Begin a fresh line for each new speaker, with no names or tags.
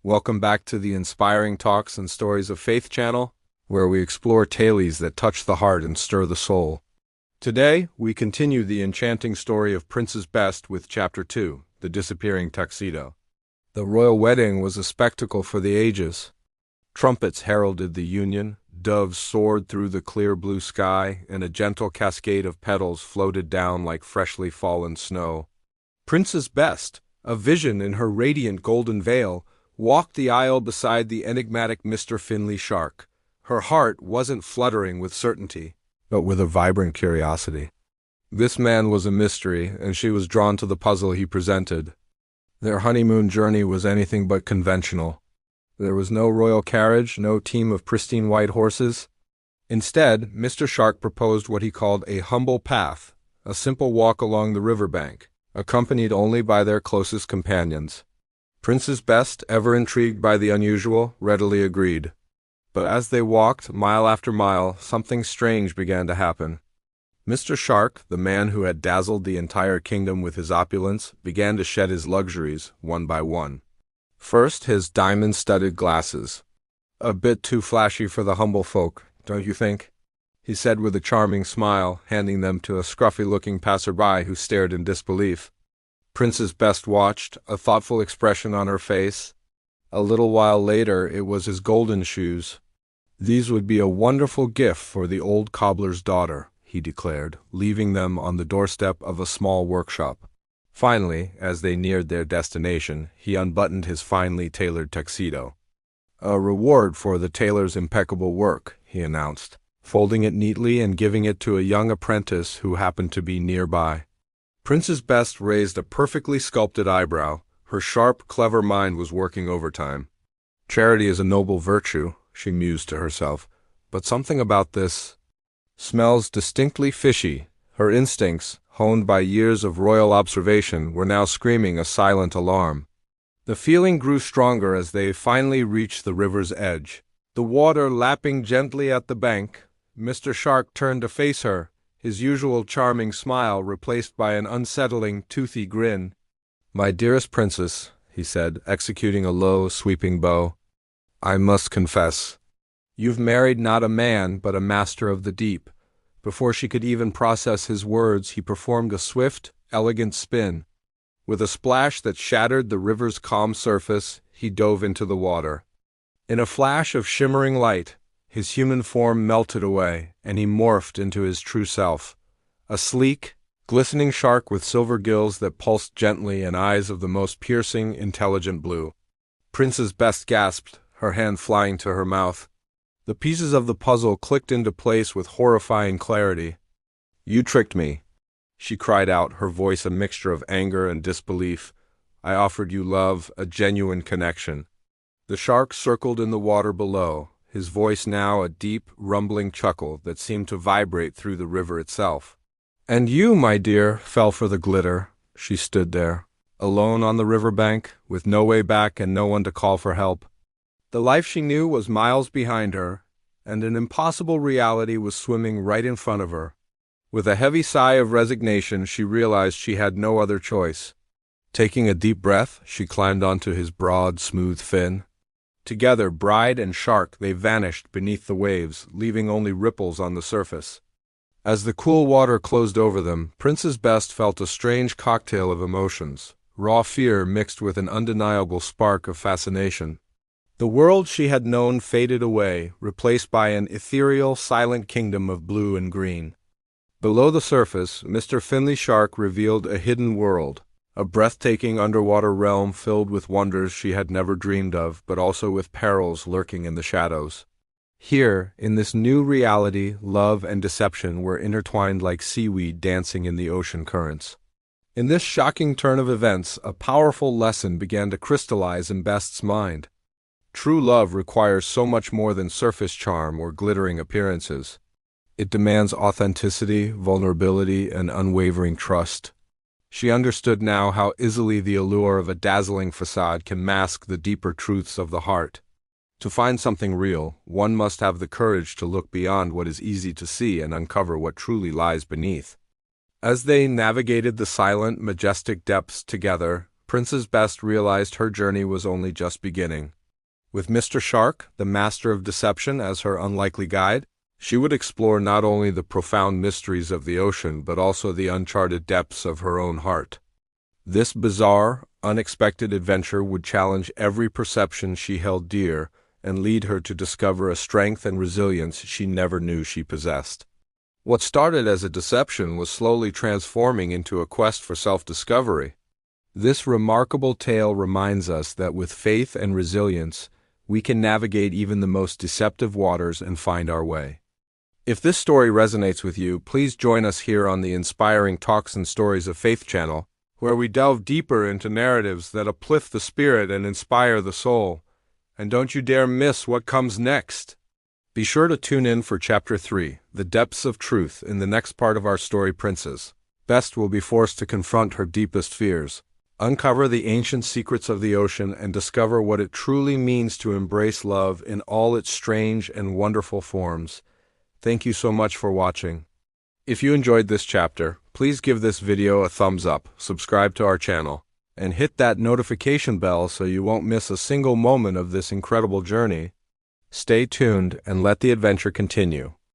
Welcome back to the Inspiring Talks and Stories of Faith channel, where we explore tales that touch the heart and stir the soul. Today, we continue the enchanting story of Princess Best with Chapter 2, The Disappearing Tuxedo. The royal wedding was a spectacle for the ages. Trumpets heralded the union, doves soared through the clear blue sky, and a gentle cascade of petals floated down like freshly fallen snow. Princess Best, a vision in her radiant golden veil, walked the aisle beside the enigmatic Mr. Finley Shark. Her heart wasn't fluttering with certainty, but with a vibrant curiosity. This man was a mystery, and she was drawn to the puzzle he presented. Their honeymoon journey was anything but conventional. There was no royal carriage, no team of pristine white horses. Instead, Mr. Shark proposed what he called a humble path, a simple walk along the riverbank, accompanied only by their closest companions. Princess Best, ever intrigued by the unusual, readily agreed. But as they walked, mile after mile, something strange began to happen. Mr. Shark, the man who had dazzled the entire kingdom with his opulence, began to shed his luxuries, one by one. First, his diamond-studded glasses. "A bit too flashy for the humble folk, don't you think?" he said with a charming smile, handing them to a scruffy-looking passerby who stared in disbelief. Princess Best watched, a thoughtful expression on her face. A little while later, it was his golden shoes. "These would be a wonderful gift for the old cobbler's daughter," he declared, leaving them on the doorstep of a small workshop. Finally, as they neared their destination, he unbuttoned his finely tailored tuxedo. "A reward for the tailor's impeccable work," he announced, folding it neatly and giving it to a young apprentice who happened to be nearby. Princess Best raised a perfectly sculpted eyebrow. Her sharp, clever mind was working overtime. "Charity is a noble virtue," she mused to herself, "but something about this smells distinctly fishy." Her instincts, honed by years of royal observation, were now screaming a silent alarm. The feeling grew stronger as they finally reached the river's edge. The water lapping gently at the bank, Mr. Shark turned to face her, his usual charming smile replaced by an unsettling, toothy grin. "My dearest princess," he said, executing a low, sweeping bow, "I must confess. You've married not a man, but a master of the deep." Before she could even process his words, he performed a swift, elegant spin. With a splash that shattered the river's calm surface, he dove into the water. In a flash of shimmering light, his human form melted away, and he morphed into his true self, a sleek, glistening shark with silver gills that pulsed gently and eyes of the most piercing, intelligent blue. Princess Best gasped, her hand flying to her mouth. The pieces of the puzzle clicked into place with horrifying clarity. "You tricked me," she cried out, her voice a mixture of anger and disbelief. "I offered you love, a genuine connection." The shark circled in the water below, his voice now a deep, rumbling chuckle that seemed to vibrate through the river itself. "And you, my dear, fell for the glitter." She stood there, alone on the riverbank, with no way back and no one to call for help. The life she knew was miles behind her, and an impossible reality was swimming right in front of her. With a heavy sigh of resignation, she realized she had no other choice. Taking a deep breath, she climbed onto his broad, smooth fin. Together, bride and shark, they vanished beneath the waves, leaving only ripples on the surface. As the cool water closed over them, Princess Best felt a strange cocktail of emotions, raw fear mixed with an undeniable spark of fascination. The world she had known faded away, replaced by an ethereal, silent kingdom of blue and green. Below the surface, Mr. Finley Shark revealed a hidden world, a breathtaking underwater realm filled with wonders she had never dreamed of, but also with perils lurking in the shadows. Here, in this new reality, love and deception were intertwined like seaweed dancing in the ocean currents. In this shocking turn of events, a powerful lesson began to crystallize in Best's mind. True love requires so much more than surface charm or glittering appearances. It demands authenticity, vulnerability, and unwavering trust. She understood now how easily the allure of a dazzling facade can mask the deeper truths of the heart. To find something real, one must have the courage to look beyond what is easy to see and uncover what truly lies beneath. As they navigated the silent, majestic depths together, Princess Best realized her journey was only just beginning. With Mr. Shark, the master of deception, as her unlikely guide, she would explore not only the profound mysteries of the ocean but also the uncharted depths of her own heart. This bizarre, unexpected adventure would challenge every perception she held dear and lead her to discover a strength and resilience she never knew she possessed. What started as a deception was slowly transforming into a quest for self-discovery. This remarkable tale reminds us that with faith and resilience, we can navigate even the most deceptive waters and find our way. If this story resonates with you, please join us here on the Inspiring Talks and Stories of Faith channel, where we delve deeper into narratives that uplift the spirit and inspire the soul. And don't you dare miss what comes next! Be sure to tune in for Chapter 3, The Depths of Truth, in the next part of our story. Princess Best will be forced to confront her deepest fears, uncover the ancient secrets of the ocean, and discover what it truly means to embrace love in all its strange and wonderful forms. Thank you so much for watching. If you enjoyed this chapter, please give this video a thumbs up, subscribe to our channel, and hit that notification bell so you won't miss a single moment of this incredible journey. Stay tuned and let the adventure continue.